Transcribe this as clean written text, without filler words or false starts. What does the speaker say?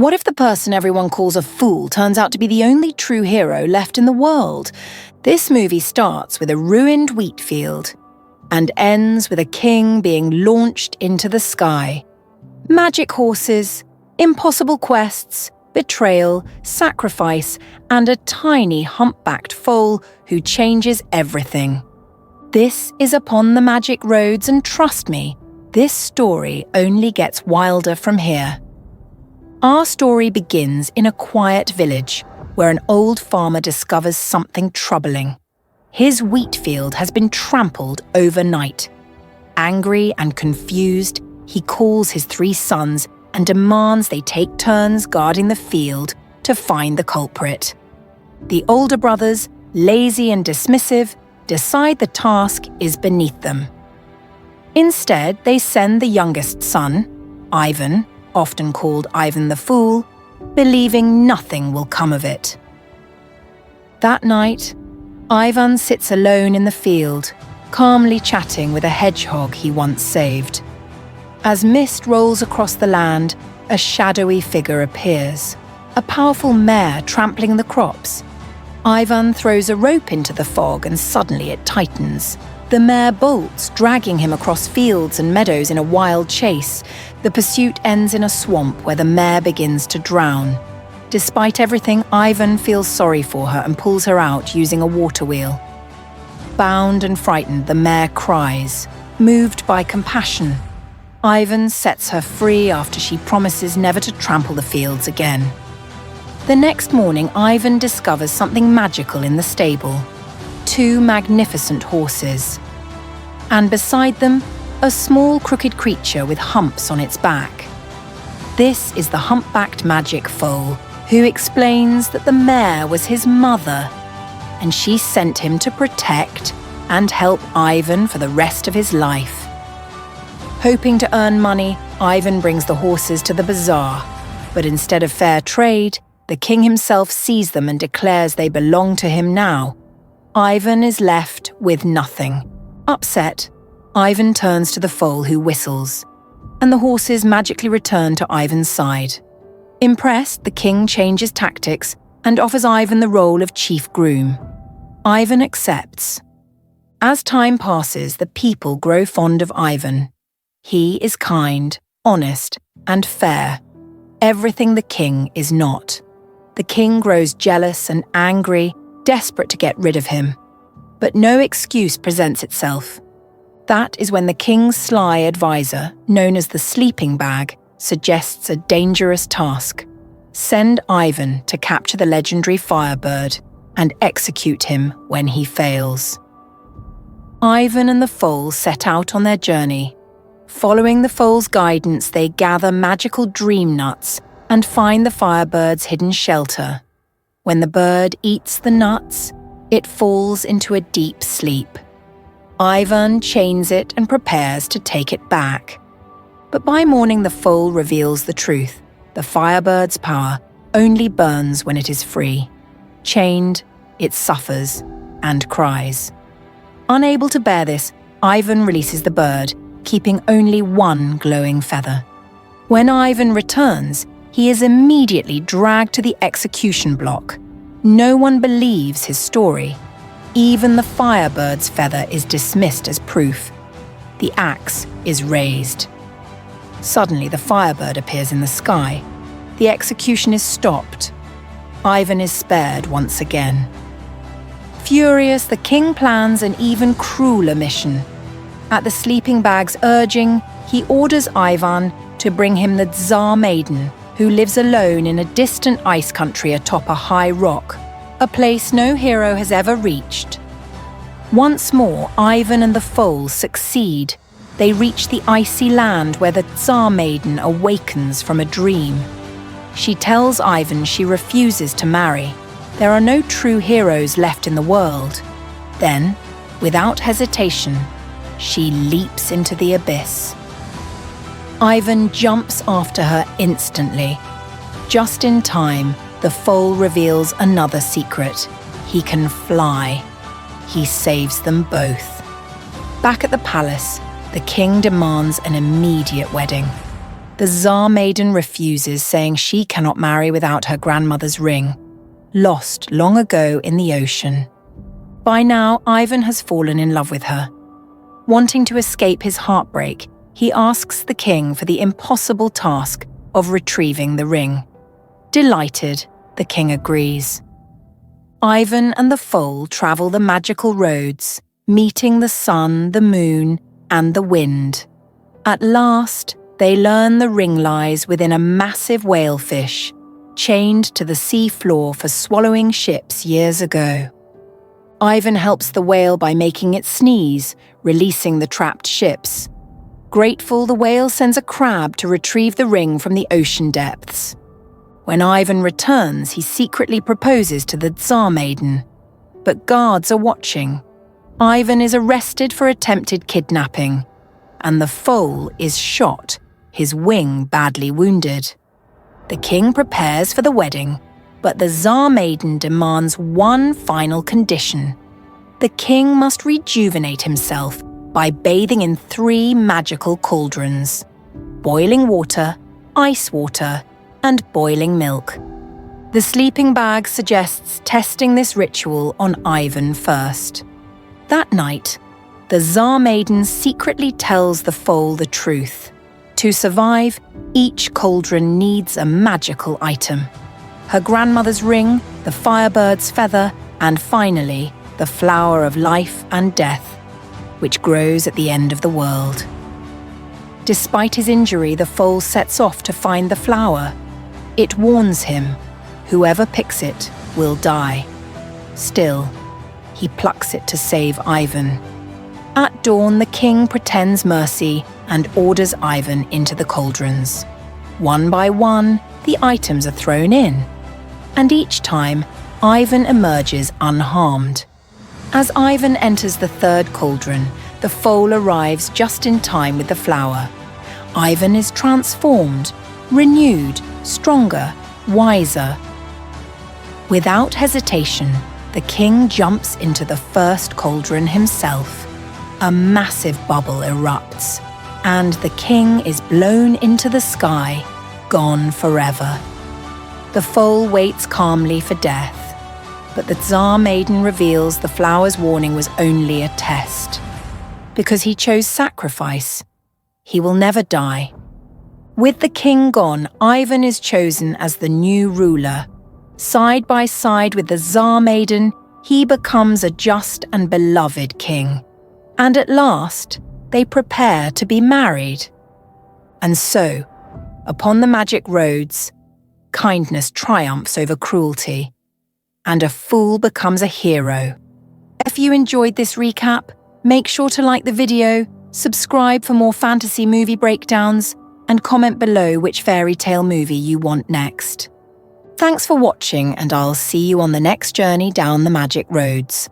What if the person everyone calls a fool turns out to be the only true hero left in the world? This movie starts with a ruined wheat field and ends with a king being launched into the sky. Magic horses, impossible quests, betrayal, sacrifice, and a tiny humpbacked foal who changes everything. This is Upon the Magic Roads, and trust me, this story only gets wilder from here. Our story begins in a quiet village where an old farmer discovers something troubling. His wheat field has been trampled overnight. Angry and confused, he calls his 3 sons and demands they take turns guarding the field to find the culprit. The older brothers, lazy and dismissive, decide the task is beneath them. Instead, they send the youngest son, Ivan, often called Ivan the Fool, believing nothing will come of it. That night, Ivan sits alone in the field, calmly chatting with a hedgehog he once saved. As mist rolls across the land, a shadowy figure appears, a powerful mare trampling the crops. Ivan throws a rope into the fog and suddenly it tightens. The mare bolts, dragging him across fields and meadows in a wild chase. The pursuit ends in a swamp where the mare begins to drown. Despite everything, Ivan feels sorry for her and pulls her out using a water wheel. Bound and frightened, the mare cries, moved by compassion. Ivan sets her free after she promises never to trample the fields again. The next morning, Ivan discovers something magical in the stable. 2 magnificent horses. And beside them, a small crooked creature with humps on its back. This is the humpbacked magic foal, who explains that the mare was his mother, and she sent him to protect and help Ivan for the rest of his life. Hoping to earn money, Ivan brings the horses to the bazaar, but instead of fair trade, the king himself sees them and declares they belong to him now. Ivan is left with nothing. Upset, Ivan turns to the foal who whistles, and the horses magically return to Ivan's side. Impressed, the king changes tactics and offers Ivan the role of chief groom. Ivan accepts. As time passes, the people grow fond of Ivan. He is kind, honest, and fair. Everything the king is not. The king grows jealous and angry, desperate to get rid of him. But no excuse presents itself. That is when the king's sly advisor, known as the sleeping bag, suggests a dangerous task. Send Ivan to capture the legendary firebird and execute him when he fails. Ivan and the foal set out on their journey. Following the foal's guidance, they gather magical dream nuts and find the firebird's hidden shelter. When the bird eats the nuts, it falls into a deep sleep. Ivan chains it and prepares to take it back. But by morning, the foal reveals the truth. The firebird's power only burns when it is free. Chained, it suffers and cries. Unable to bear this, Ivan releases the bird, keeping only 1 glowing feather. When Ivan returns, he is immediately dragged to the execution block. No one believes his story. Even the firebird's feather is dismissed as proof. The axe is raised. Suddenly, the firebird appears in the sky. The execution is stopped. Ivan is spared once again. Furious, the king plans an even crueler mission. At the sleeping bag's urging, he orders Ivan to bring him the Tsar maiden, who lives alone in a distant ice country atop a high rock, a place no hero has ever reached. Once more, Ivan and the foal succeed. They reach the icy land where the Tsar maiden awakens from a dream. She tells Ivan she refuses to marry. There are no true heroes left in the world. Then, without hesitation, she leaps into the abyss. Ivan jumps after her instantly. Just in time, the foal reveals another secret. He can fly. He saves them both. Back at the palace, the king demands an immediate wedding. The Tsar maiden refuses, saying she cannot marry without her grandmother's ring, lost long ago in the ocean. By now, Ivan has fallen in love with her. Wanting to escape his heartbreak, he asks the king for the impossible task of retrieving the ring. Delighted, the king agrees. Ivan and the foal travel the magical roads, meeting the sun, the moon, and the wind. At last, they learn the ring lies within a massive whalefish, chained to the sea floor for swallowing ships years ago. Ivan helps the whale by making it sneeze, releasing the trapped ships. Grateful, the whale sends a crab to retrieve the ring from the ocean depths. When Ivan returns, he secretly proposes to the Tsar maiden. But guards are watching. Ivan is arrested for attempted kidnapping, and the foal is shot, his wing badly wounded. The king prepares for the wedding, but the Tsar maiden demands one final condition. The king must rejuvenate himself by bathing in 3 magical cauldrons: boiling water, ice water, and boiling milk. The sleeping bag suggests testing this ritual on Ivan first. That night, the Tsar maiden secretly tells the foal the truth. To survive, each cauldron needs a magical item: her grandmother's ring, the firebird's feather, and finally, the flower of life and death, which grows at the end of the world. Despite his injury, the foal sets off to find the flower. It warns him, whoever picks it will die. Still, he plucks it to save Ivan. At dawn, the king pretends mercy and orders Ivan into the cauldrons. One by one, the items are thrown in, and each time, Ivan emerges unharmed. As Ivan enters the 3rd cauldron, the foal arrives just in time with the flower. Ivan is transformed, renewed, stronger, wiser. Without hesitation, the king jumps into the 1st cauldron himself. A massive bubble erupts, and the king is blown into the sky, gone forever. The foal waits calmly for death, but the Tsar maiden reveals the flower's warning was only a test. Because he chose sacrifice, he will never die. With the king gone, Ivan is chosen as the new ruler. Side by side with the Tsar maiden, he becomes a just and beloved king. And at last, they prepare to be married. And so, upon the magic roads, kindness triumphs over cruelty, and a fool becomes a hero. If you enjoyed this recap, make sure to like the video, subscribe for more fantasy movie breakdowns, and comment below which fairy tale movie you want next. Thanks for watching, and I'll see you on the next journey down the magic roads.